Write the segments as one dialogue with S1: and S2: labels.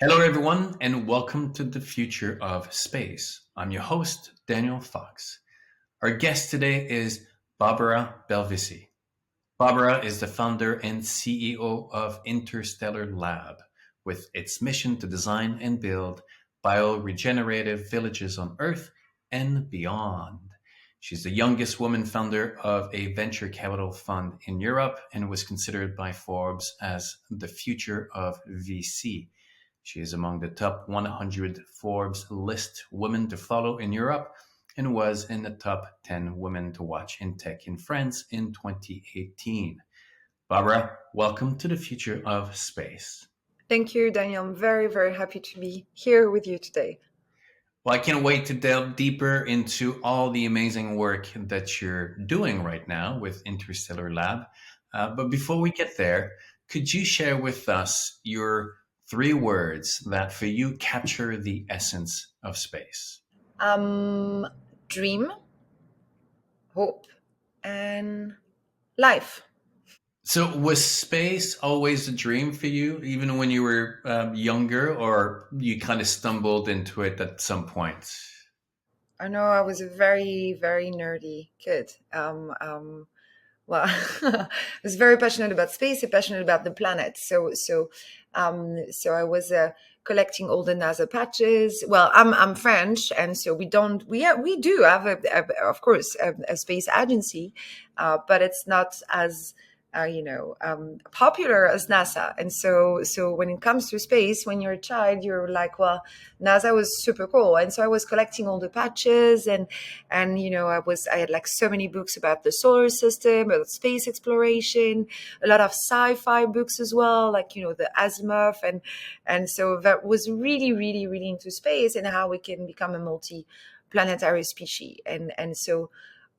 S1: Hello, everyone, and welcome to the future of space. I'm your host, Daniel Fox. Our guest today is Barbara Belvisi. Barbara is the founder and CEO of Interstellar Lab, with its mission to design and build bioregenerative villages on Earth and beyond. She's the youngest woman founder of a venture capital fund in Europe and was considered by Forbes as the future of VC. She is among the top 100 Forbes List Women to follow in Europe and was in the top 10 women to watch in tech in France in 2018. Barbara, welcome to the future of space.
S2: Thank you, Daniel. I'm very, very happy to be here with you today.
S1: Well, I can't wait to delve deeper into all the amazing work that you're doing right now with Interstellar Lab. But before we get there, could you share with us your three words that for you capture the essence of space?
S2: Um, Dream, hope, and life.
S1: So, was space always a dream for you, even when you were younger, or you kind of stumbled into it at some point?
S2: I know I was a very, very nerdy kid. Well, I was very passionate about space and passionate about the planet. So I was collecting all the NASA patches. Well, I'm French, and so we do have of course a space agency, but it's not as popular as NASA. And so when it comes to space, when you're a child, you're like, well, NASA was super cool. And so I was collecting all the patches and I had like so many books about the solar system, about space exploration, a lot of sci-fi books as well, like the Asimov, and so that was really, really, really into space and how we can become a multi-planetary species.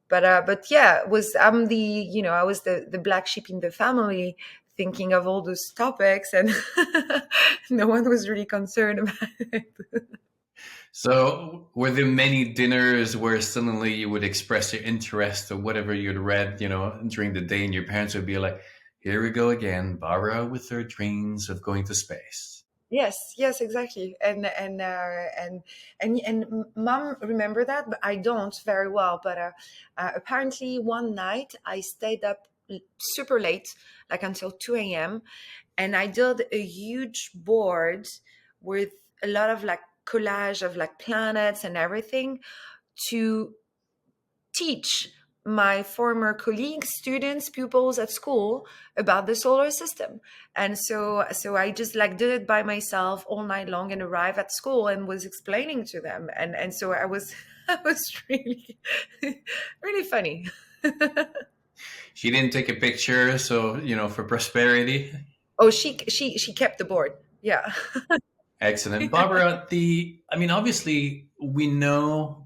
S2: But yeah, it was I'm the I was the black sheep in the family, thinking of all those topics, and no one was really concerned about it.
S1: So, were there many dinners where suddenly you would express your interest or whatever you'd read, during the day, and your parents would be like, "Here we go again, Barbara with her dreams of going to space."
S2: Yes, yes, exactly. And mom remember that, but I don't very well. But apparently one night I stayed up super late, like until 2 a.m., and I did a huge board with a lot of like collage of like planets and everything to teach my former colleagues, students, pupils at school about the solar system. And so I just like did it by myself all night long and arrived at school and was explaining to them. And so I was I was really really funny.
S1: She didn't take a picture, so for prosperity.
S2: Oh, she kept the board. Yeah.
S1: Excellent. Barbara, obviously we know,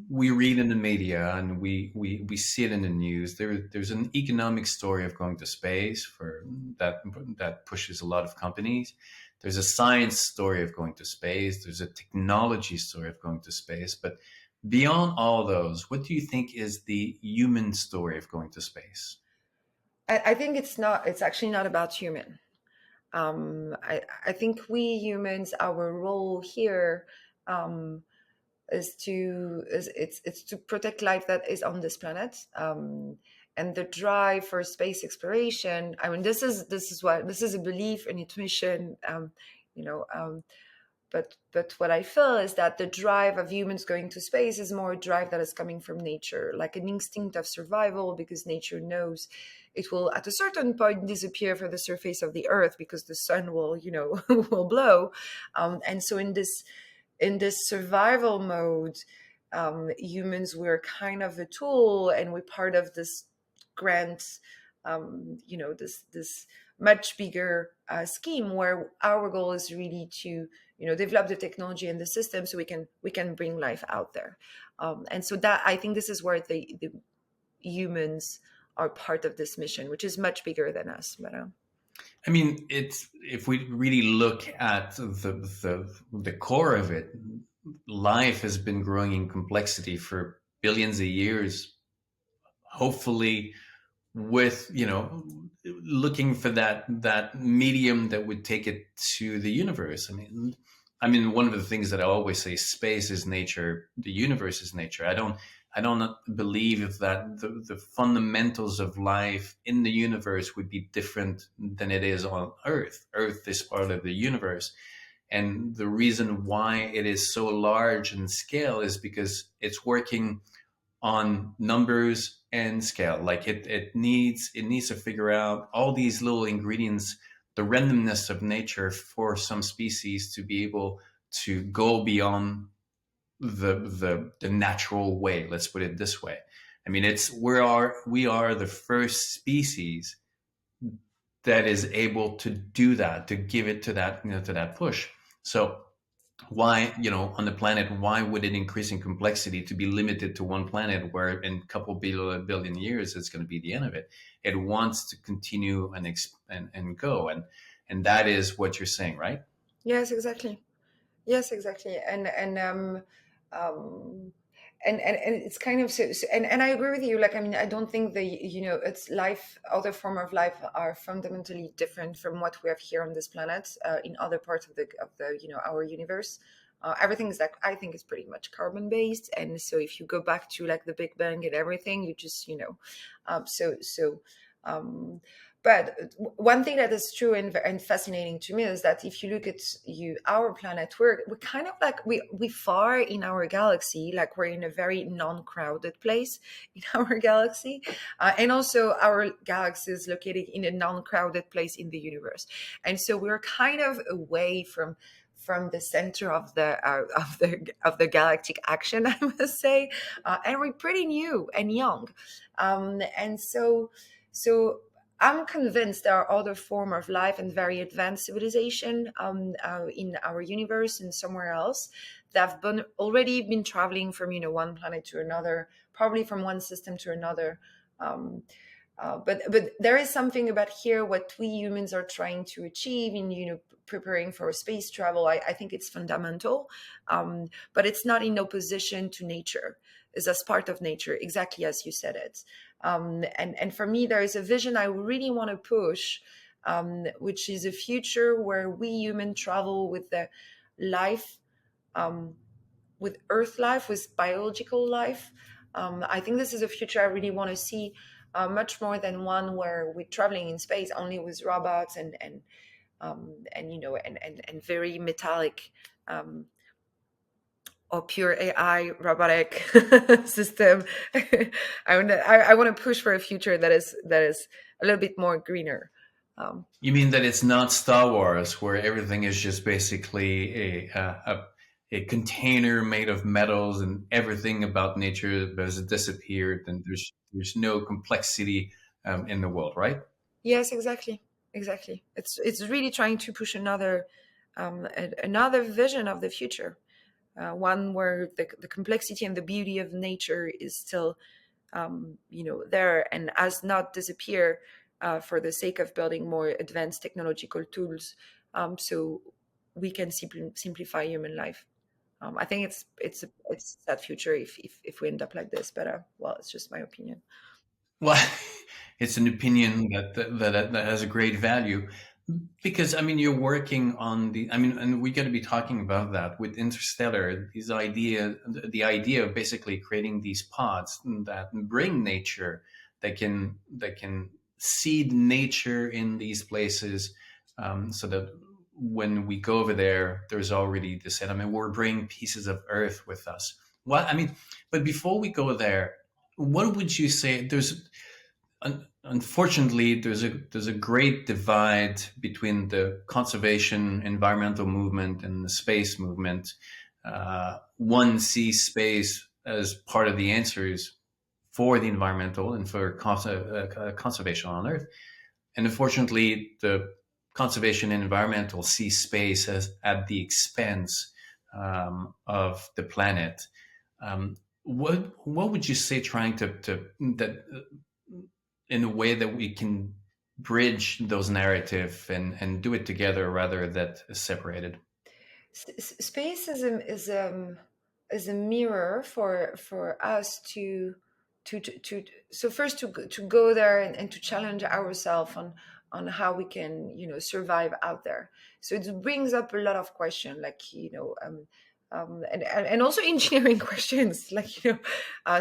S1: we read in the media and we see it in the news. There's an economic story of going to space for that pushes a lot of companies. There's a science story of going to space. There's a technology story of going to space. But beyond all those, what do you think is the human story of going to space?
S2: I think it's actually not about human. I think we humans, our role here it's to protect life that is on this planet, and the drive for space exploration. I mean, this is a belief, an intuition, you know. But what I feel is that the drive of humans going to space is more a drive that is coming from nature, like an instinct of survival, because nature knows it will at a certain point disappear from the surface of the earth because the sun will, will blow. And so in this survival mode, humans, we're kind of a tool, and we're part of this grand, this much bigger scheme where our goal is really to develop the technology and the system so we can bring life out there. And so that, I think, this is where the humans are part of this mission, which is much bigger than us. But
S1: It's if we really look at the core of it, life has been growing in complexity for billions of years. Hopefully, with looking for that medium that would take it to the universe. I mean, one of the things that I always say: space is nature, the universe is nature. I don't believe that the fundamentals of life in the universe would be different than it is on Earth. Earth is part of the universe, and the reason why it is so large in scale is because it's working on numbers and scale. Like it needs to figure out all these little ingredients, the randomness of nature for some species to be able to go beyond the natural way. Let's put it this way. I mean, we are the first species that is able to do that, to give it to that, to that push. So why, on the planet, why would it increase in complexity to be limited to one planet where in a couple billion years it's going to be the end of it? It wants to continue and go, and that is what you're saying, right?
S2: Yes, exactly. Yes, exactly. Um, and it's kind of and I agree with you. Like, I mean, I don't think it's life, other form of life are fundamentally different from what we have here on this planet, in other parts of the our universe. Everything is, like, I think, is pretty much carbon based, and so if you go back to like the Big Bang and everything, you just um, but one thing that is true and fascinating to me is that if you look at our planet, we're kind of like we far in our galaxy, like we're in a very non-crowded place in our galaxy, and also our galaxy is located in a non-crowded place in the universe, and so we're kind of away from the center of the galactic action, I must say, and we're pretty new and young, and so I'm convinced there are other form of life and very advanced civilization, in our universe and somewhere else, that have already been traveling from one planet to another, probably from one system to another. Um, but there is something about here what we humans are trying to achieve in preparing for space travel. I think it's fundamental, but it's not in opposition to nature. It's as part of nature, exactly as you said it. And for me, there is a vision I really want to push, which is a future where we human travel with the life, um, with Earth life, with biological life. I think this is a future I really want to see, much more than one where we're traveling in space only with robots and very metallic, or pure AI robotic system. I want to push for a future that is a little bit more greener. Um,
S1: You mean that it's not Star Wars, where everything is just basically a container made of metals, and everything about nature has disappeared, and there's no complexity in the world, right?
S2: yes, exactly, exactly. It's really trying to push another vision of the future, one where the complexity and the beauty of nature is still, there, and has not disappear, for the sake of building more advanced technological tools, so we can simplify human life. I think it's that future if we end up like this. But well, it's just my opinion.
S1: Well, it's an opinion that has a great value, because I mean you're working on and we got to be talking about that with Interstellar. The idea of basically creating these pods that bring nature, that can seed nature in these places, so that when we go over there, there's already this. I mean, we're bringing pieces of Earth with us. Well, I mean, but before we go there, what would you say? Unfortunately, there's a great divide between the conservation environmental movement and the space movement. One sees space as part of the answers for the environmental and for conservation on Earth, and unfortunately, the conservation and environmental see space as at the expense of the planet. What would you say, trying to that in a way that we can bridge those narrative and do it together rather than separated?
S2: Space is a mirror for us so first to go there and to challenge ourselves on how we can, survive out there. So it brings up a lot of questions, like, and also engineering questions, like,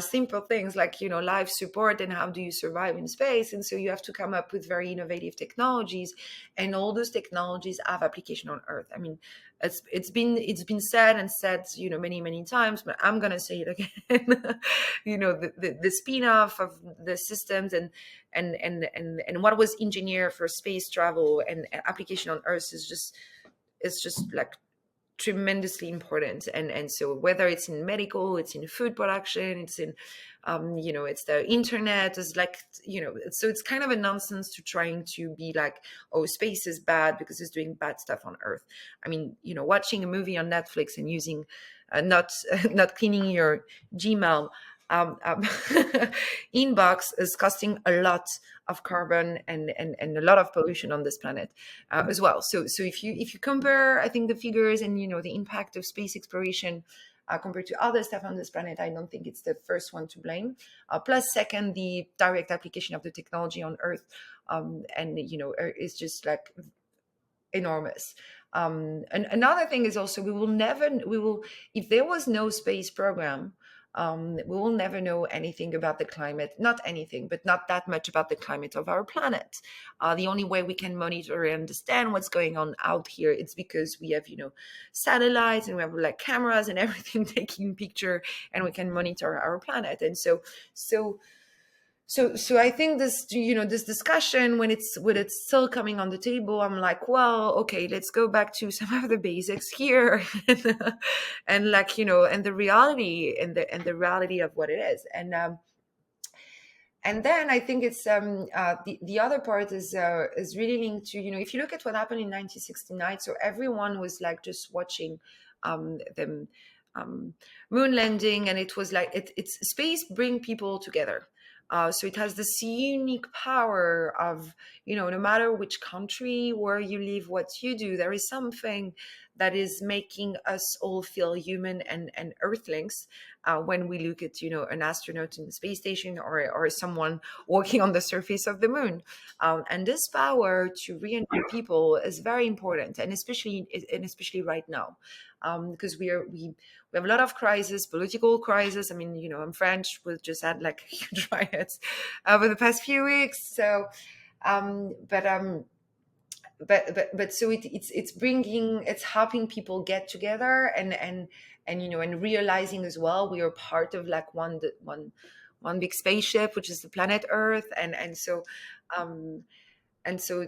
S2: simple things like, life support and how do you survive in space. And so you have to come up with very innovative technologies, and all those technologies have application on Earth. I mean, it's been said and said, many times, but I'm gonna say it again. The spin-off of the systems and what was engineered for space travel and application on Earth is just like tremendously important. And so whether it's in medical, it's in food production, it's in it's the internet, is like, so it's kind of a nonsense to trying to be like, oh, space is bad because it's doing bad stuff on Earth. I mean, watching a movie on Netflix and using not not cleaning your Gmail inbox is costing a lot of carbon and a lot of pollution on this planet as well. So if you compare, I think, the figures and the impact of space exploration compared to other stuff on this planet, I don't think it's the first one to blame. Plus, second, the direct application of the technology on Earth, and is just like enormous. And another thing is also, if there was no space program, we will never know anything about the climate, not anything, but not that much about the climate of our planet. The only way we can monitor and understand what's going on out here, it's because we have, satellites, and we have like cameras and everything taking picture, and we can monitor our planet. And so I think this discussion, when it's still coming on the table, I'm like, well, okay, let's go back to some of the basics here, and like, and the reality, and the reality of what it is. And then I think it's the other part is really linked to, if you look at what happened in 1969, so everyone was like just watching them moon landing, and it was like it's space bring people together. So it has this unique power of, no matter which country, where you live, what you do, there is something that is making us all feel human and earthlings when we look at, an astronaut in the space station, or someone walking on the surface of the moon. And this power to reunite people is very important, and especially right now, because we have a lot of crisis, political crisis. I mean, I'm French. We just had like huge riots over the past few weeks. So, but so it's helping people get together, and realizing as well we are part of like one big spaceship, which is the planet Earth, um, and so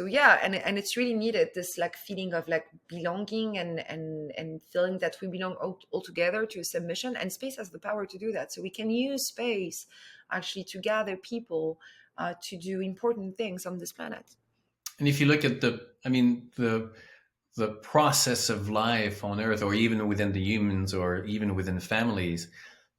S2: yeah, and it's really needed, this like feeling of like belonging, and feeling that we belong all together to a submission, and space has the power to do that. So we can use space actually to gather people to do important things on this planet.
S1: And if you look at the process of life on Earth, or even within the humans, or even within families,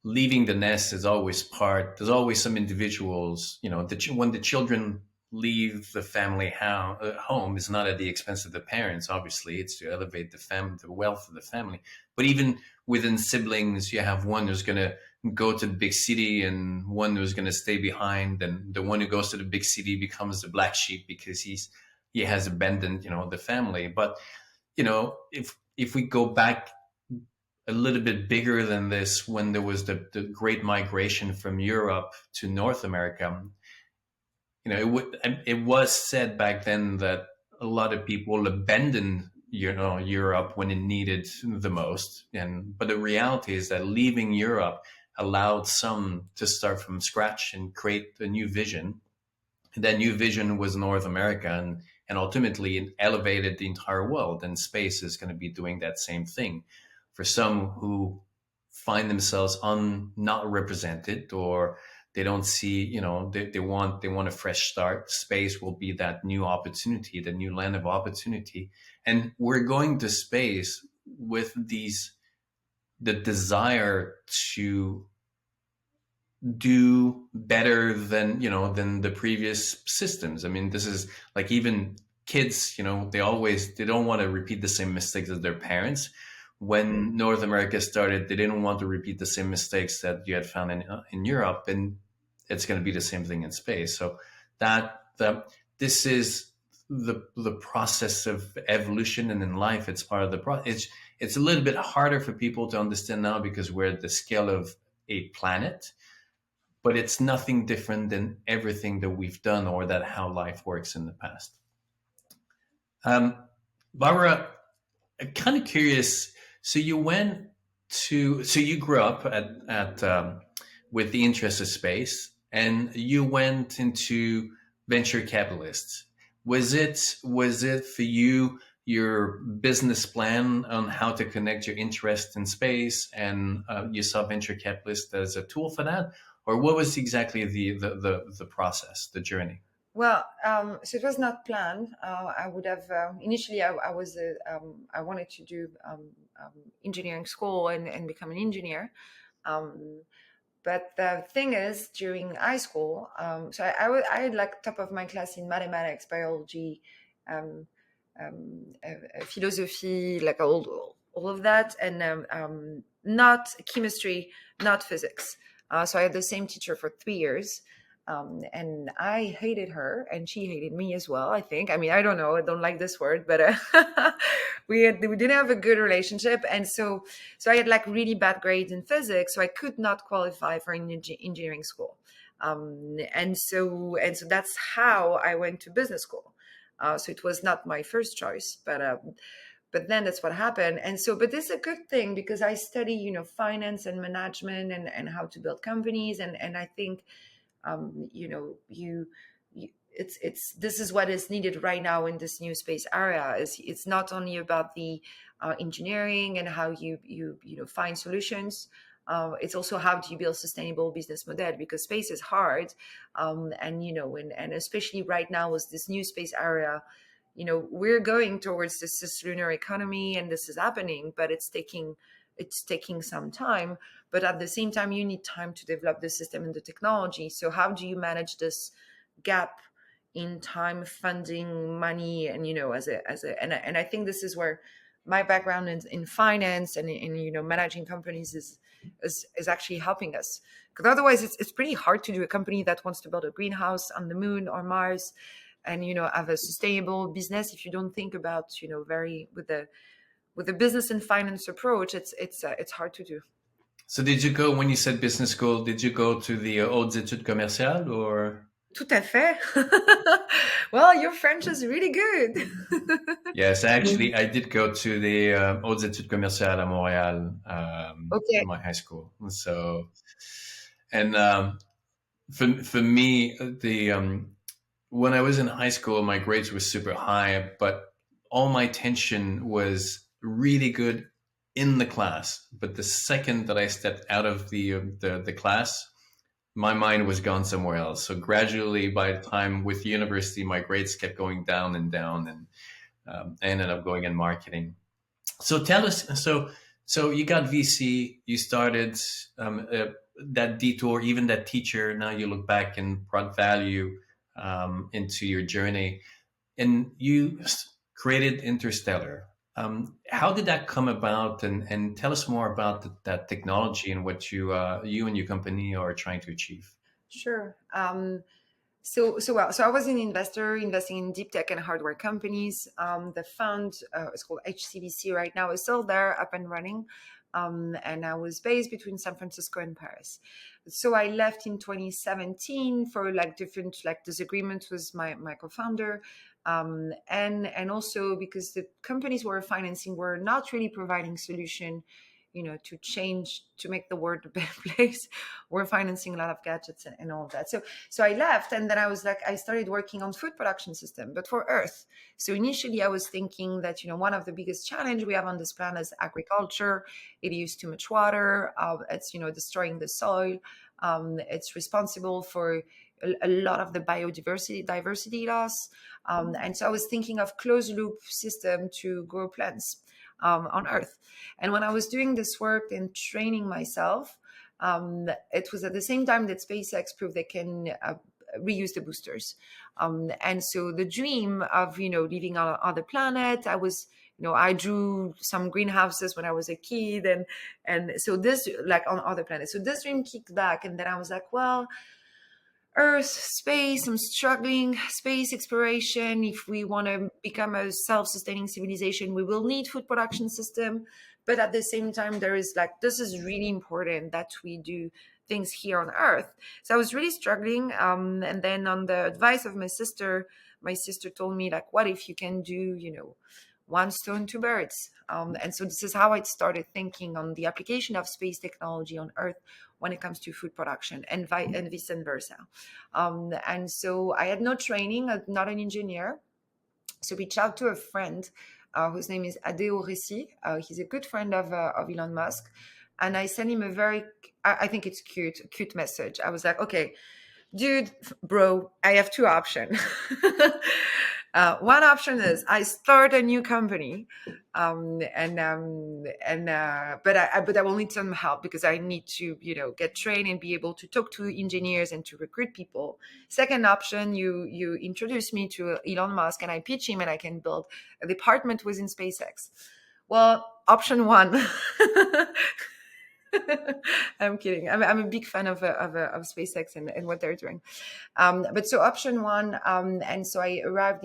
S1: leaving the nest is always part. There's always some individuals, when the children leave the family home, is not at the expense of the parents. Obviously, it's to elevate the wealth of the family. But even within siblings, you have one who's going to go to the big city, and one who's going to stay behind, and the one who goes to the big city becomes the black sheep because he has abandoned, the family. But if we go back a little bit bigger than this, when there was the great migration from Europe to North America, it was said back then that a lot of people abandoned, Europe when it needed the most. But the reality is that leaving Europe allowed some to start from scratch and create a new vision. And that new vision was North America, and ultimately it elevated the entire world. And space is going to be doing that same thing for some who find themselves not represented, or they don't see, they want a fresh start. Space will be that new opportunity, the new land of opportunity. And we're going to space with the desire to do better than the previous systems. I mean, this is like, even kids, they don't want to repeat the same mistakes as their parents. when North America started, they didn't want to repeat the same mistakes that you had found in Europe, and it's going to be the same thing in space. So that this is the process of evolution, and in life, it's part of the process. It's a little bit harder for people to understand now because we're at the scale of a planet, but it's nothing different than everything that we've done or that how life works in the past. Um, Barbara, I'm kind of curious. So you grew up at with the interest of space, and you went into venture capitalists. Was it for you your business plan on how to connect your interest in space, and you saw venture capitalist as a tool for that, or what was exactly the process, the journey?
S2: Well, so it was not planned. I would have initially. I wanted to do engineering school and become an engineer. Um, but the thing is, during high school, I had like top of my class in mathematics, biology, um, philosophy, like all of that, and not chemistry, not physics. So I had the same teacher for 3 years. And I hated her, and she hated me as well. I think. I mean, I don't know. I don't like this word, but we didn't have a good relationship, and so I had like really bad grades in physics, so I could not qualify for an engineering school. And so that's how I went to business school. So it was not my first choice, but then that's what happened. And so, but this is a good thing because I study, finance and management and how to build companies, and I think it's this is what is needed right now in this new space area. Is it's not only about the engineering and how you find solutions. It's also how do you build sustainable business model, because space is hard, and especially right now with this new space area, we're going towards this lunar economy, and this is happening, but it's taking some time. But at the same time, you need time to develop the system and the technology. So how do you manage this gap in time, funding, money, and and I think this is where my background in finance and in managing companies is actually helping us, because otherwise it's pretty hard to do a company that wants to build a greenhouse on the moon or Mars and have a sustainable business. If you don't think about very with the business and finance approach, it's hard to do.
S1: So did you go, when you said business school, did you go to the hautes études commerciales or?
S2: Tout à fait. Well, your French is really good.
S1: Yes, actually, I did go to the hautes études commerciales à Montréal in
S2: Okay.
S1: my high school. So, and for me, the when I was in high school, my grades were super high, but all my attention was really good in the class. But the second that I stepped out of the class, my mind was gone somewhere else. So gradually, by the time with university, my grades kept going down and down, and I ended up going in marketing. So tell us, so you got VC, you started that detour, even that teacher. Now you look back and brought value into your journey, and you created Interstellar. How did that come about? And tell us more about that technology and what you and your company are trying to achieve.
S2: Sure. So I was an investor investing in deep tech and hardware companies. The fund is called HCBC right now, is still there, up and running. And I was based between San Francisco and Paris. So I left in 2017 for like different like disagreements with my co-founder. And also because the companies we're financing were not really providing solution, to make the world a better place. We're financing a lot of gadgets and all of that. So I left, and then I started working on food production system, but for Earth. So initially I was thinking that, one of the biggest challenge we have on this planet is agriculture. It uses too much water. It's, destroying the soil. It's responsible for a lot of the diversity loss. And so I was thinking of closed loop system to grow plants on Earth. And when I was doing this work and training myself, it was at the same time that SpaceX proved they can reuse the boosters. And so the dream of, living on other planet, I was, I drew some greenhouses when I was a kid, and so this, like, on other planets. So this dream kicked back, and then I was like, well, Earth, space, I'm struggling. Space exploration. If we want to become a self-sustaining civilization, we will need food production system. But at the same time, there is like, this is really important that we do things here on Earth. So I was really struggling. And then on the advice of my sister told me, like, what if you can do, one stone, two birds? And so this is how I started thinking on the application of space technology on Earth when it comes to food production, and vice versa. And so I had no training, not an engineer. So reach out to a friend whose name is Adeo Resi. He's a good friend of Elon Musk. And I sent him a very, I think it's cute message. I was like, okay, dude, bro, I have two options. One option is I start a new company, but I will need some help because I need to, get trained and be able to talk to engineers and to recruit people. Second option, you introduce me to Elon Musk and I pitch him and I can build a department within SpaceX. Well, option one. I'm kidding. I'm a big fan of SpaceX and what they're doing. But so option one, and so I arrived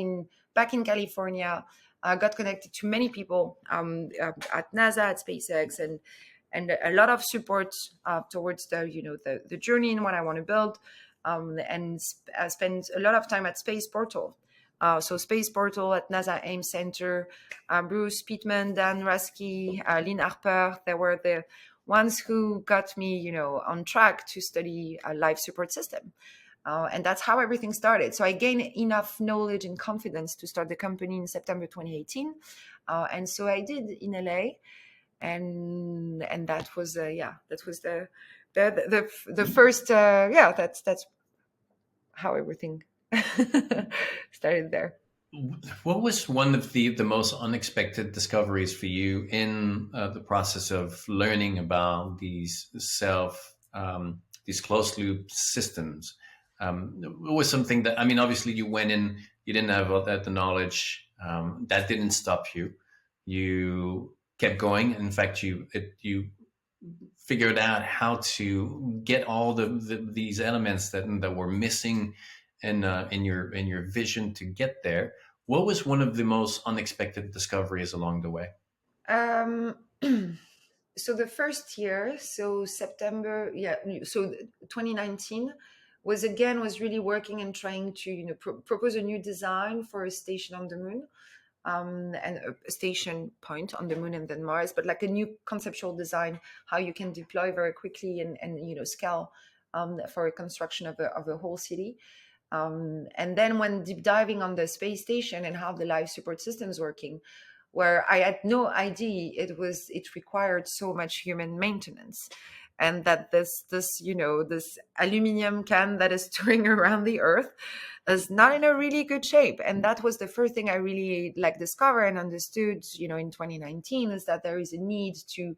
S2: back in California, got connected to many people at NASA, at SpaceX, and a lot of support towards the journey and what I want to build, and I spent a lot of time at Space Portal. So Space Portal at NASA Ames Center, Bruce Pittman, Dan Rasky, Lynn Harper, they were the ones who got me, on track to study a life support system. And that's how everything started. So I gained enough knowledge and confidence to start the company in September 2018. And so I did in LA. And that was, that was the first, that's how everything started there.
S1: What was one of the most unexpected discoveries for you in the process of learning about these closed loop systems? It was something that, I mean, obviously you went in, you didn't have all that the knowledge. That didn't stop you. You kept going. In fact, you figured out how to get all these elements that were missing in your vision to get there. What was one of the most unexpected discoveries along the way?
S2: Um, so the first year, so September, so 2019 was really working and trying to, propose a new design for a station on the moon, and a station point on the moon and then Mars, but like a new conceptual design, how you can deploy very quickly and scale for a construction of a whole city. And then when deep diving on the space station and how the life support system is working, where I had no idea it required so much human maintenance, and that this aluminum can that is touring around the Earth is not in a really good shape. And that was the first thing I really discovered and understood, in 2019, is that there is a need to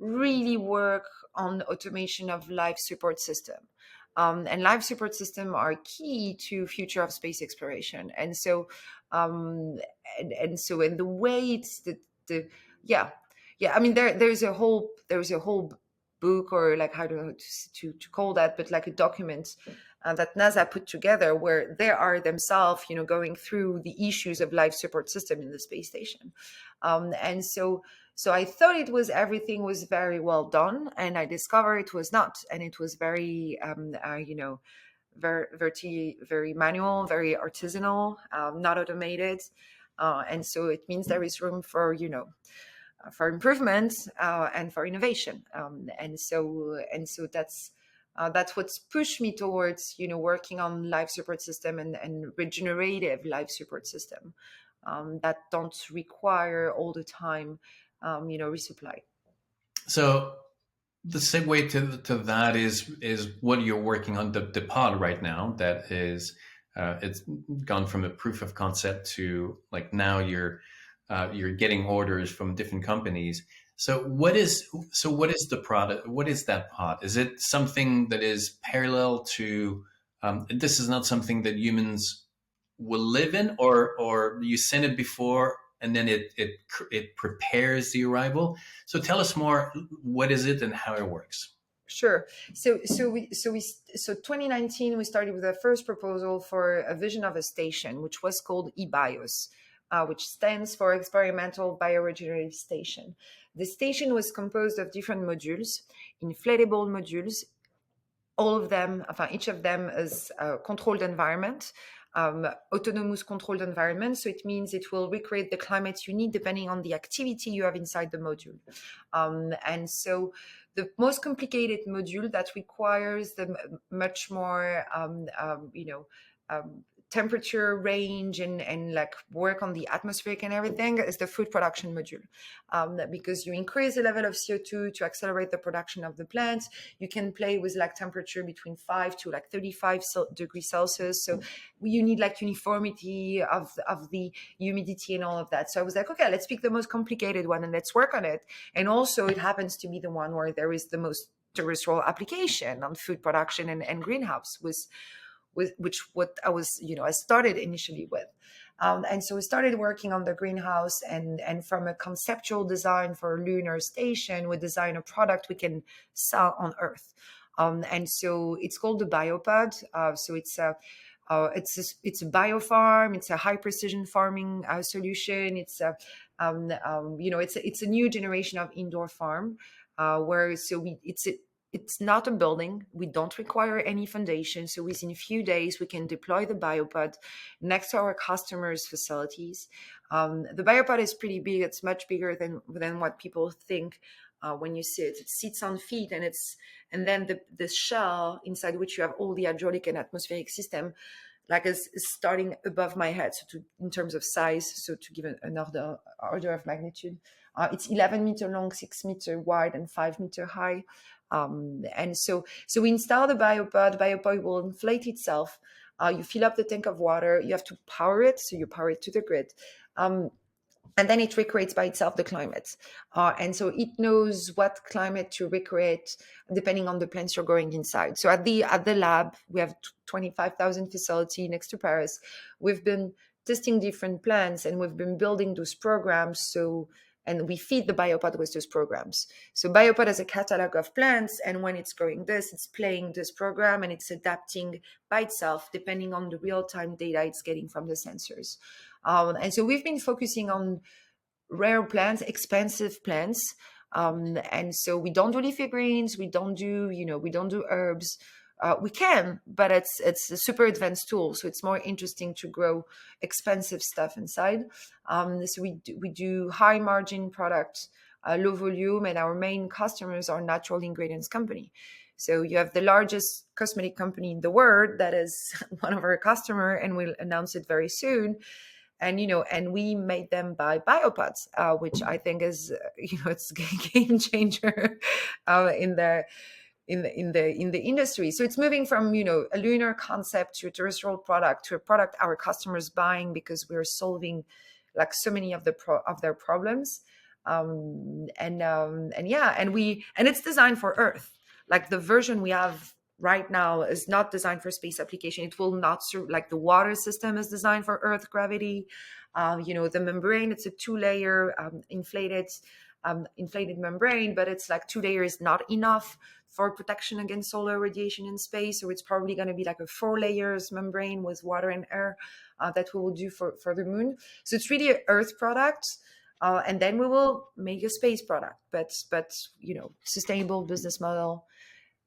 S2: really work on automation of life support system. And life support system are key to future of space exploration. And so, in the way it's the yeah, I mean, there's a whole book, or like, how to call that, but like a document that NASA put together, where they are themselves, going through the issues of life support system in the space station. And so I thought everything was very well done, and I discovered it was not, and it was very, very manual, very artisanal, not automated, and so it means there is room for for improvement and for innovation, and so that's what's pushed me towards working on life support system and regenerative life support system that don't require all the time resupply.
S1: So the segue to that is what you're working on, the pod right now. That is, it's gone from a proof of concept to, like, now you're getting orders from different companies. So what is the product? What is that pod? Is it something that is parallel to? This is not something that humans will live in, or you sent it before and then it prepares the arrival. So tell us more. What is it and how it works?
S2: Sure. So 2019 we started with the first proposal for a vision of a station, which was called eBios, which stands for Experimental Bioregenerative Station. The station was composed of different modules, inflatable modules. All of them, each of them is a controlled environment, autonomous controlled environment. So it means it will recreate the climate you need depending on the activity you have inside the module. And so the most complicated module that requires the much more, temperature range and like work on the atmospheric and everything is the food production module, because you increase the level of CO2 to accelerate the production of the plants. You can play with like temperature between 5 to like 35 degrees Celsius. So you need like uniformity of the humidity and all of that. So I was like, okay, let's pick the most complicated one and let's work on it. And also it happens to be the one where there is the most terrestrial application on food production and greenhouse which what I was, I started initially with. And so we started working on the greenhouse, and from a conceptual design for a lunar station, we design a product we can sell on Earth. And so it's called the BioPod. So it's a biofarm. It's a high precision farming solution. It's a new generation of indoor farm, where it's not a building. We don't require any foundation. So within a few days, we can deploy the BioPod next to our customers' facilities. The BioPod is pretty big. It's much bigger than what people think when you see it. It sits on feet, and then the shell inside which you have all the hydraulic and atmospheric system, like is starting above my head. So in terms of size, so to give an order of magnitude, it's 11 meter long, 6 meter wide, and 5 meter high. And so we install the BioPod. BioPod will inflate itself. You fill up the tank of water. You have to power it, so you power it to the grid. And then it recreates by itself the climate. And so it knows what climate to recreate depending on the plants you're growing inside. So at the lab, we have 25,000 facility next to Paris. We've been testing different plants and we've been building those programs. And we feed the BioPod with those programs. So BioPod has a catalog of plants, and when it's growing this, it's playing this program and it's adapting by itself depending on the real-time data it's getting from the sensors. And so we've been focusing on rare plants, expensive plants. And so we don't do leafy greens, we don't do herbs. We can, but it's a super advanced tool, so it's more interesting to grow expensive stuff inside. So we do high margin products, low volume, and our main customers are natural ingredients company. So you have the largest cosmetic company in the world that is one of our customer, and we'll announce it very soon. And we made them buy BioPods, which I think is it's a game changer in the industry. So it's moving from a lunar concept to a terrestrial product, to a product our customers buying because we're solving like so many of their problems. And it's designed for Earth. Like the version we have right now is not designed for space application. It will not serve, like the water system is designed for Earth gravity. The membrane, it's a 2-layer inflated membrane, but it's like 2 layers not enough for protection against solar radiation in space. So it's probably going to be like a 4 layers membrane with water and air that we will do for the moon. So it's really an Earth product. And then we will make a space product, but sustainable business model.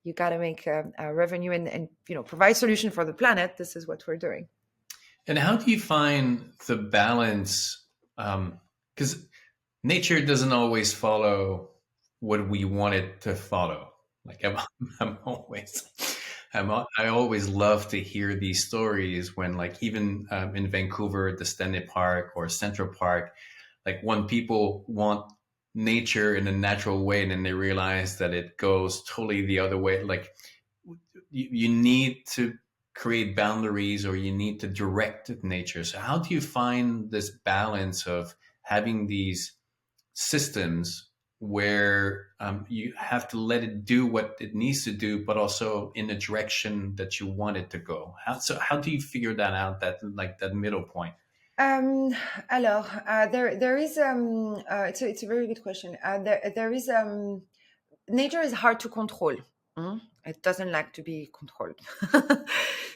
S2: You got to make a revenue and provide solution for the planet. This is what we're doing.
S1: And how do you find the balance? Because nature doesn't always follow what we want it to follow. Like I always love to hear these stories when, like, even in Vancouver, the Stanley Park or Central Park, like when people want nature in a natural way and then they realize that it goes totally the other way, like you need to create boundaries or you need to direct nature. So how do you find this balance of having these systems where you have to let it do what it needs to do, but also in the direction that you want it to go? How do you figure that out, that middle point?
S2: Um, alors, there is it's a very good question. There is nature is hard to control. It doesn't like to be controlled.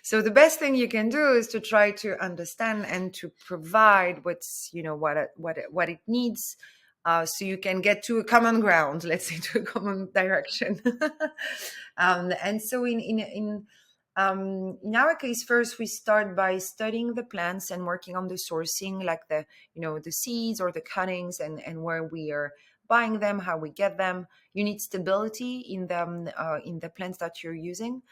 S2: So the best thing you can do is to try to understand and to provide what's what it needs, so you can get to a common ground. Let's say to a common direction. And so in our case, first we start by studying the plants and working on the sourcing, like the seeds or the cuttings, and where we are buying them, how we get them. You need stability in the plants that you're using,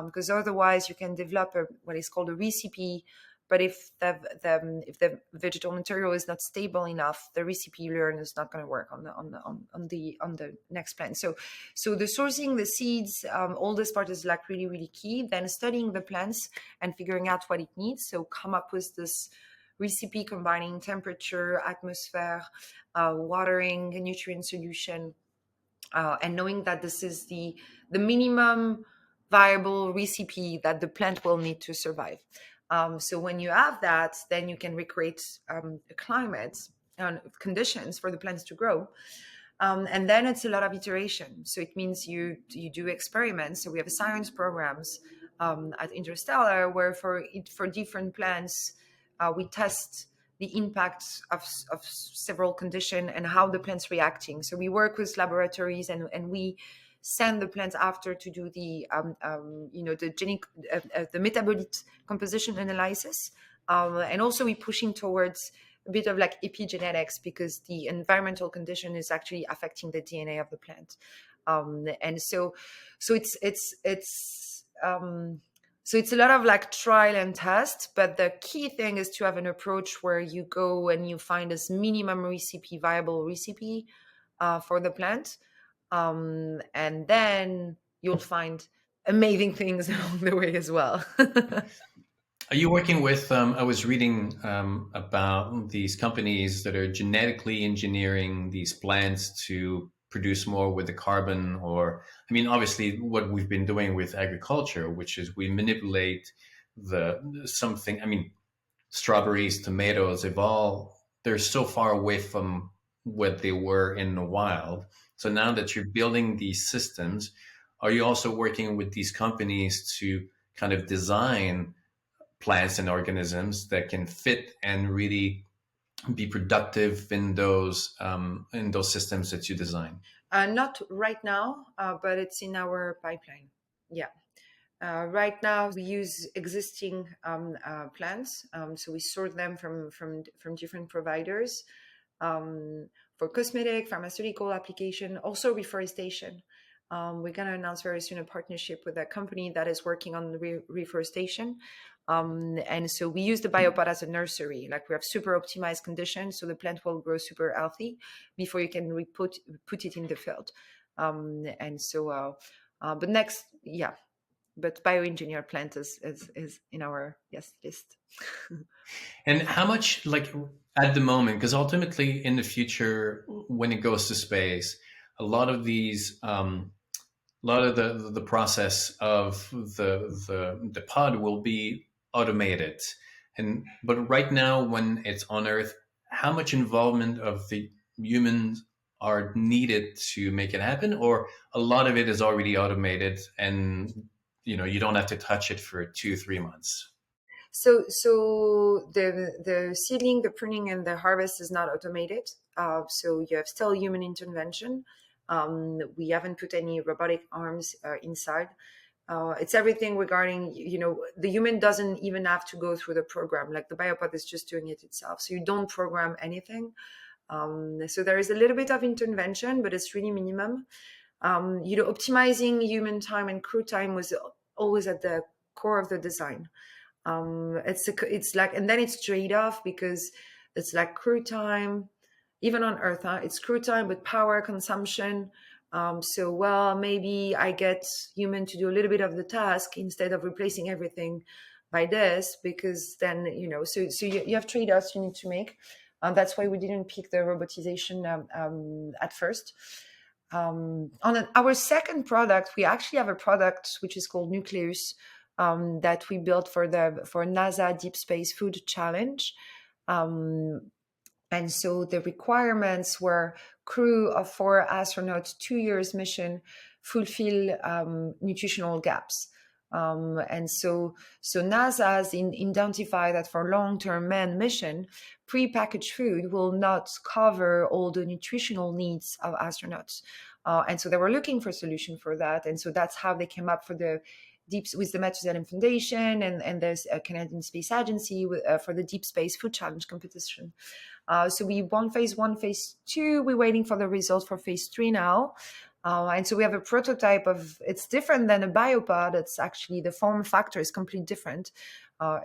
S2: because otherwise you can develop what is called a recipe. But if the vegetal material is not stable enough, the recipe you learn is not going to work on the next plant. So the sourcing, the seeds, all this part is like really, really key. Then studying the plants and figuring out what it needs. So come up with this recipe combining temperature, atmosphere, watering, nutrient solution, and knowing that this is the minimum viable recipe that the plant will need to survive. So when you have that, then you can recreate a climate and conditions for the plants to grow. And then it's a lot of iteration. So it means you do experiments. So we have science programs at Interstellar where for different plants we test the impact of several conditions and how the plant's reacting. So we work with laboratories and we send the plants after to do the metabolite composition analysis, and also we pushing towards a bit of like epigenetics because the environmental condition is actually affecting the DNA of the plant, and so it's a lot of like trial and test, but the key thing is to have an approach where you go and you find this minimum recipe, viable recipe for the plant, and then you'll find amazing things along the way as well.
S1: Are you working with? I was reading about these companies that are genetically engineering these plants to produce more with the carbon, or I mean, obviously, what we've been doing with agriculture, which is we manipulate the something. I mean, strawberries, tomatoes, they're so far away from what they were in the wild. So now that you're building these systems, are you also working with these companies to kind of design plants and organisms that can fit and really be productive in those systems that you design?
S2: Not right now, but it's in our pipeline. Yeah. Right now, we use existing plants, so we sort them from different providers, for cosmetic, pharmaceutical application, also reforestation. We're going to announce very soon a partnership with a company that is working on reforestation. And so we use the BioPod as a nursery. Like we have super optimized conditions, so the plant will grow super healthy before you can put it in the field. And so, but next, yeah, but bioengineered plant is in our yes list.
S1: And how much, like at the moment, because ultimately in the future, when it goes to space, a lot of these, a lot of the process of the pod will be automated. And but right now, when it's on Earth, how much involvement of the humans are needed to make it happen, or a lot of it is already automated, and you don't have to touch it for 2 3 months.
S2: So the seedling, the pruning, and the harvest is not automated. So you have still human intervention. We haven't put any robotic arms inside. It's everything regarding, the human doesn't even have to go through the program. Like the biopod is just doing it itself. So you don't program anything. So there is a little bit of intervention, but it's really minimum. Optimizing human time and crew time was always at the core of the design. It's like, and then it's trade off because it's like crew time, even on Earth, it's crew time with power consumption. So, well, maybe I get human to do a little bit of the task instead of replacing everything by this, because then, you have trade offs you need to make. That's why we didn't pick the robotization at first. Our second product, we actually have a product which is called Nucleus, that we built for NASA Deep Space Food Challenge. And so the requirements were crew of 4 astronauts, 2 years mission, fulfill nutritional gaps. And so NASA has identified that for long-term manned mission, pre-packaged food will not cover all the nutritional needs of astronauts. And so they were looking for a solution for that. And so that's how they came up for the with the Methuselah Foundation and there's a Canadian Space Agency for the Deep Space Food Challenge competition. So we won phase 1, phase 2. We're waiting for the results for phase 3 now. And so we have a prototype of, it's different than a BioPod. It's actually, the form factor is completely different.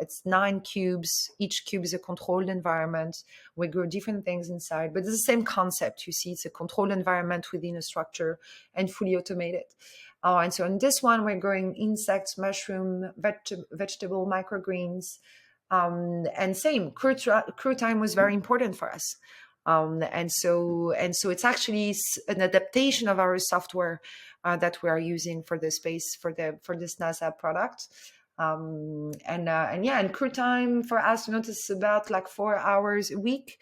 S2: It's 9 cubes. Each cube is a controlled environment. We grow different things inside, but it's the same concept. You see, it's a controlled environment within a structure and fully automated. And so in this one, we're growing insects, mushroom, vegetable, microgreens. And same, crew time was very important for us. And so it's actually an adaptation of our software that we are using for the space for this NASA product. And crew time for astronauts is about like 4 hours a week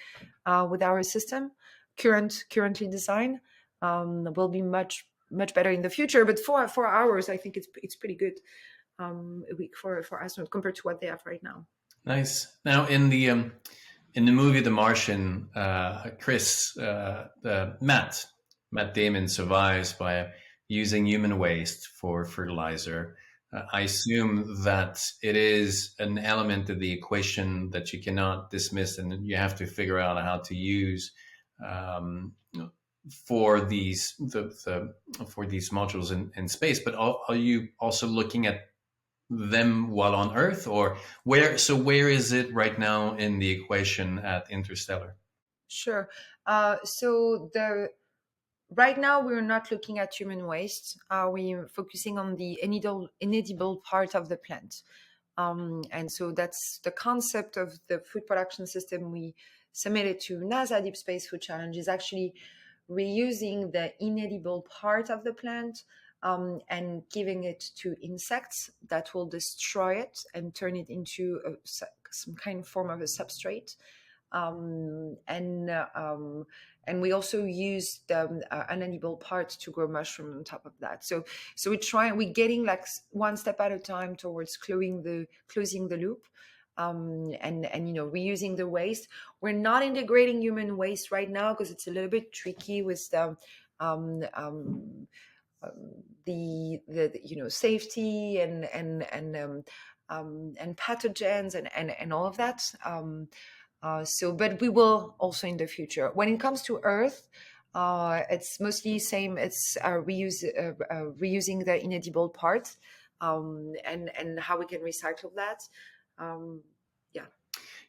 S2: with our system currently designed. Will be much better in the future, but 4 hours, I think it's pretty good a week for astronauts compared to what they have right now.
S1: Nice. Now, in the movie The Martian, Matt Damon survives by using human waste for fertilizer. I assume that it is an element of the equation that you cannot dismiss, and you have to figure out how to use for these for these modules in space. But are you also looking at them while on Earth, or where is it right now in the equation at Interstellar?
S2: Sure. So right now we're not looking at human waste. We're focusing on the inedible part of the plant. And so that's the concept of the food production system we submitted to NASA Deep Space Food Challenge, is actually reusing the inedible part of the plant and giving it to insects that will destroy it and turn it into some kind of form of a substrate. And we also use the unedible part to grow mushroom on top of that. So we're getting like one step at a time towards closing the loop. And reusing the waste. We're not integrating human waste right now because it's a little bit tricky with the safety and pathogens and all of that. But we will also in the future. When it comes to Earth, it's mostly same. It's reusing the inedible part, and how we can recycle that.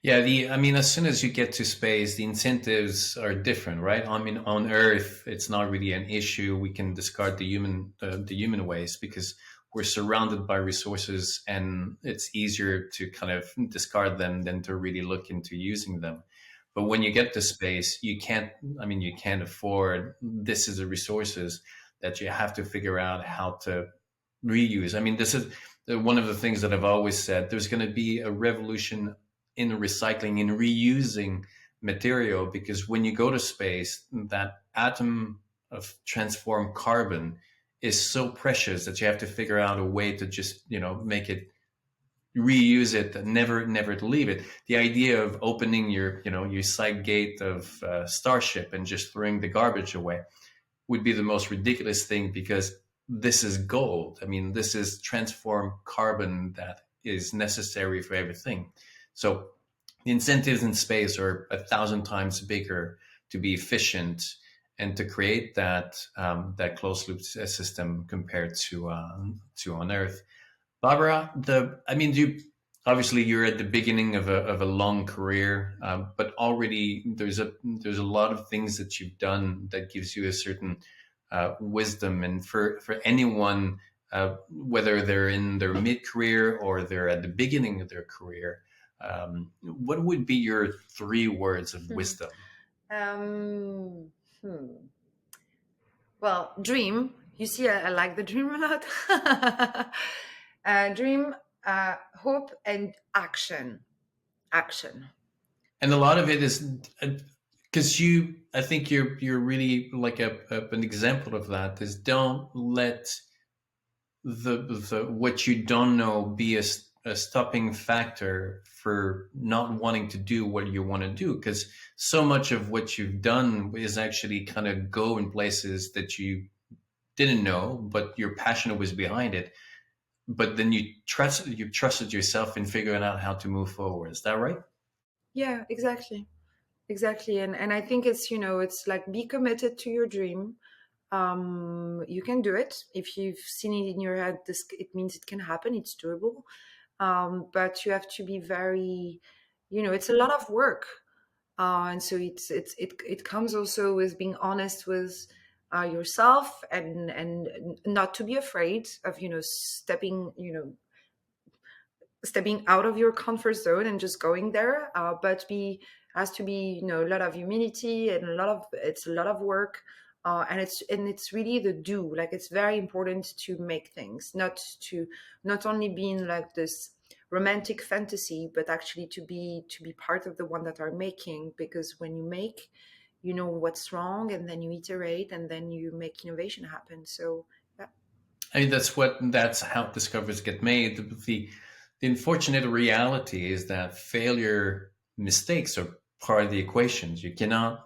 S1: Yeah, as soon as you get to space, the incentives are different, right? I mean, on Earth, it's not really an issue. We can discard the human waste because we're surrounded by resources, and it's easier to kind of discard them than to really look into using them. But when you get to space, you can't afford, this is the resources that you have to figure out how to reuse. I mean, this is one of the things that I've always said. There's going to be a revolution in recycling, in reusing material, because when you go to space, that atom of transformed carbon is so precious that you have to figure out a way to just, make it, reuse it, and never to leave it. The idea of opening your side gate of Starship and just throwing the garbage away would be the most ridiculous thing, because this is gold. I mean, this is transformed carbon that is necessary for everything. So the incentives in space are 1,000 times bigger to be efficient and to create that closed loop system compared to on Earth. Barbara, obviously you're at the beginning of a long career, but already there's a lot of things that you've done that gives you a certain wisdom. And for anyone, whether they're in their mid-career or they're at the beginning of their career, what would be your 3 words of wisdom?
S2: Well, dream. You see, I like the dream a lot. Dream, hope, and action.
S1: And a lot of it is because I think you're really like an example of that. Is don't let the what you don't know be a stopping factor for not wanting to do what you want to do, because so much of what you've done is actually kind of go in places that you didn't know, but your passion was behind it. But then you trusted yourself in figuring out how to move forward. Is that right?
S2: Yeah, exactly. Exactly. And I think it's, it's like be committed to your dream. You can do it. If you've seen it in your head, this it means it can happen. It's doable. But you have to be very, it's a lot of work. And so it comes also with being honest with yourself, and not to be afraid of, stepping out of your comfort zone and just going there, but be has to be, a lot of humility, and it's a lot of work, and it's really the do, like it's very important to make things, not only being like this romantic fantasy, but actually to be part of the one that are making, because when you make, you know what's wrong, and then you iterate, and then you make innovation happen. So yeah.
S1: I mean, that's how discoveries get made. The unfortunate reality is that failure mistakes are part of the equations. You cannot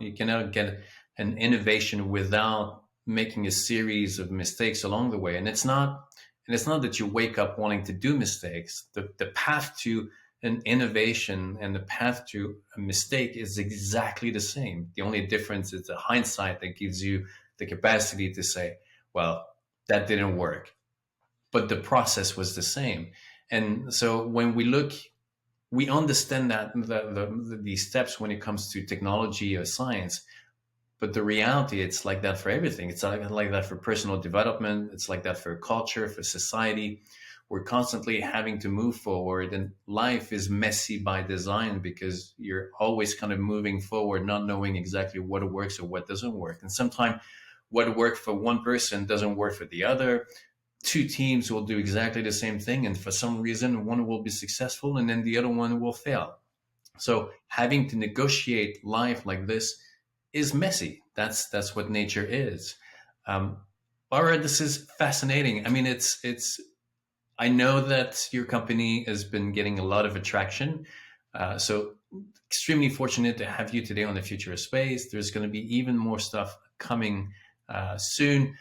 S1: get an innovation without making a series of mistakes along the way. And it's not that you wake up wanting to do mistakes. The path to an innovation and the path to a mistake is exactly the same. The only difference is the hindsight that gives you the capacity to say, well, that didn't work, but the process was the same. And so when we look, we understand that these steps when it comes to technology or science, but the reality, it's like that for everything. It's like that for personal development. It's like that for culture, for society. We're constantly having to move forward, and life is messy by design because you're always kind of moving forward, not knowing exactly what works or what doesn't work. And sometimes what worked for one person doesn't work for the other. Two teams will do exactly the same thing, and for some reason one will be successful and then the other one will fail. So having to negotiate life like this is messy. That's what nature is. Laura, this is fascinating. I mean, it's I know that your company has been getting a lot of attraction, so extremely fortunate to have you today on the Future of Space. There's going to be even more stuff coming soon.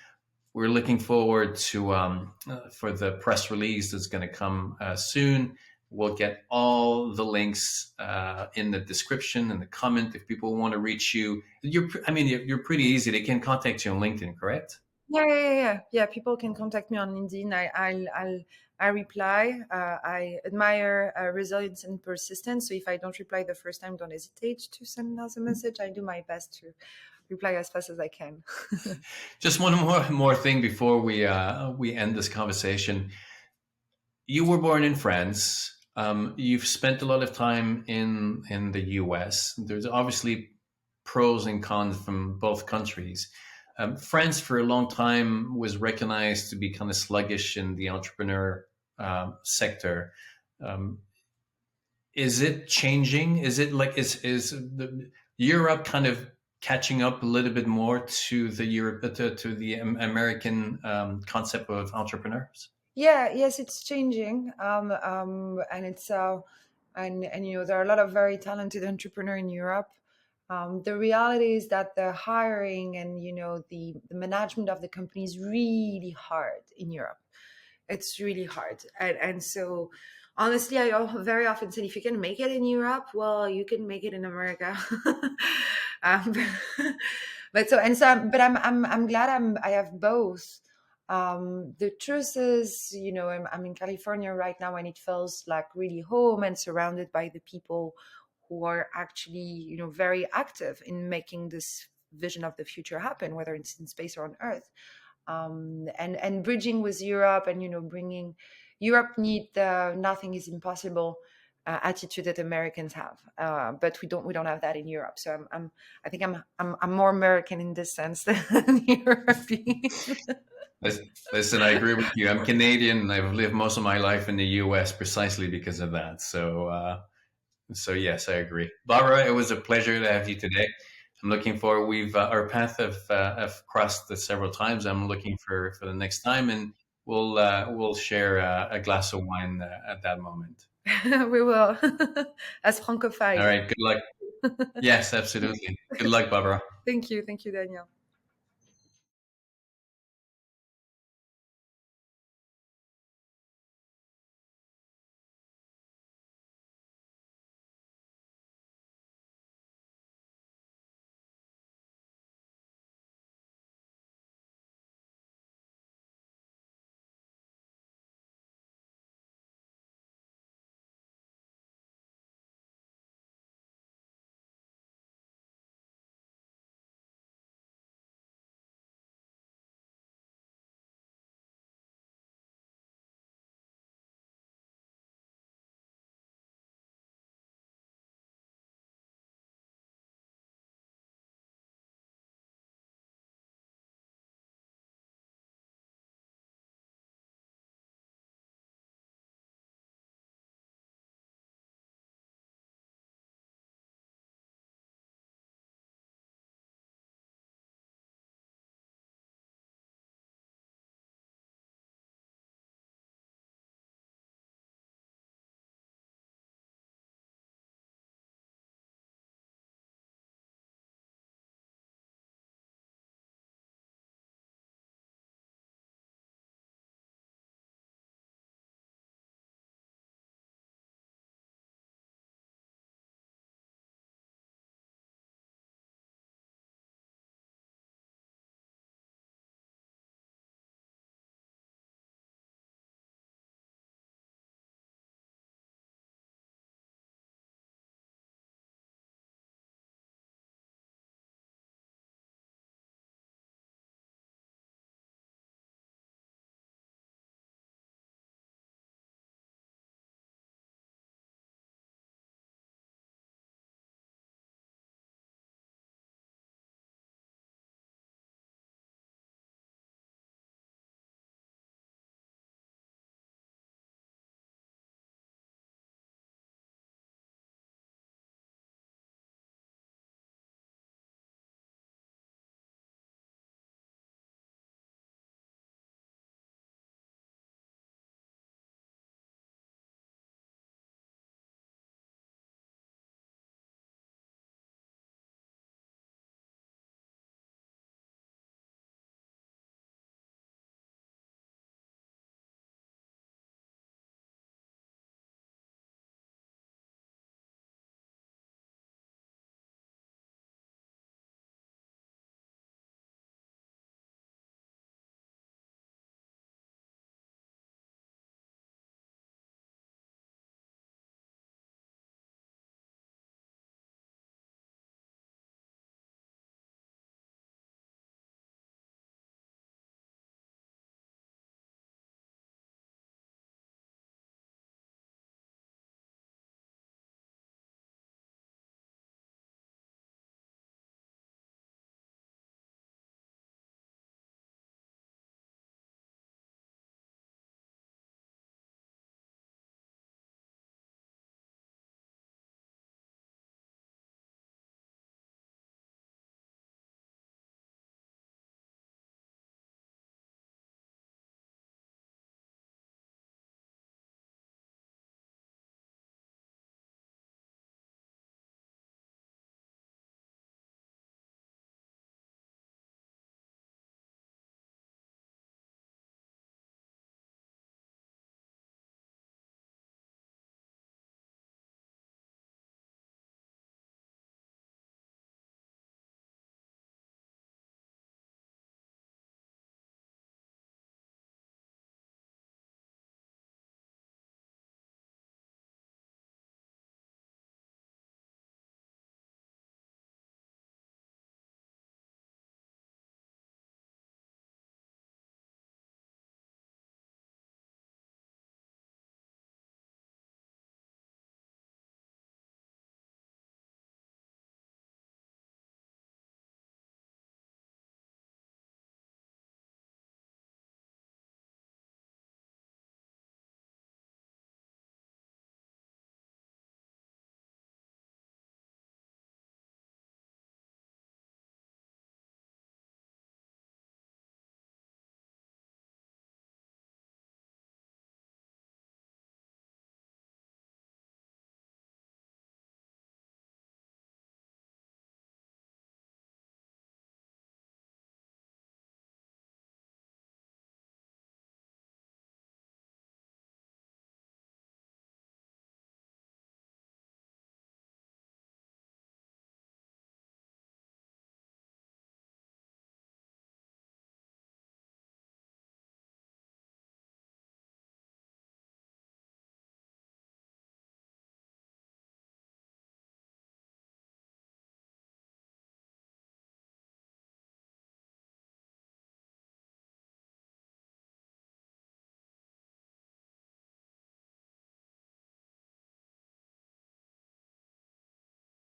S1: We're looking forward to for the press release that's going to come soon. We'll get all the links in the description and the comment if people want to reach you. I mean, you're pretty easy. They can contact you on LinkedIn, correct?
S2: Yeah. People can contact me on LinkedIn. I reply. I admire resilience and persistence. So if I don't reply the first time, don't hesitate to send another message. I do my best to reply as fast as I can.
S1: Just one more thing before we end this conversation. You were born in France. You've spent a lot of time in the US. There's obviously pros and cons from both countries. France, for a long time, was recognized to be kind of sluggish in the entrepreneur sector. Um, is it changing? Is it like Europe kind of catching up a little bit more to the American concept of entrepreneurs?
S2: Yes, it's changing, and it's and there are a lot of very talented entrepreneurs in Europe. The reality is that the hiring and the management of the company is really hard in Europe. It's really hard, and so honestly, very often say, if you can make it in Europe, well, you can make it in America. um, but I'm glad I have both. The truth is, I'm in California right now, and it feels like really home and surrounded by the people who are actually, very active in making this vision of the future happen, whether it's in space or on Earth. And bridging with Europe, and bringing Europe need the nothing is impossible attitude that Americans have, but we don't have that in Europe. So I think I'm more American in this sense than European.
S1: Listen, I agree with you. I'm Canadian and I've lived most of my life in the US precisely because of that. So So yes, I agree. Barbara, it was a pleasure to have you today. I'm looking forward. We've our path have crossed several times. I'm looking for the next time, and we'll share a glass of wine at that moment.
S2: We will, as
S1: All
S2: francophiles.
S1: right. Good luck. Yes, absolutely. Good luck, Barbara.
S2: Thank you, Daniel.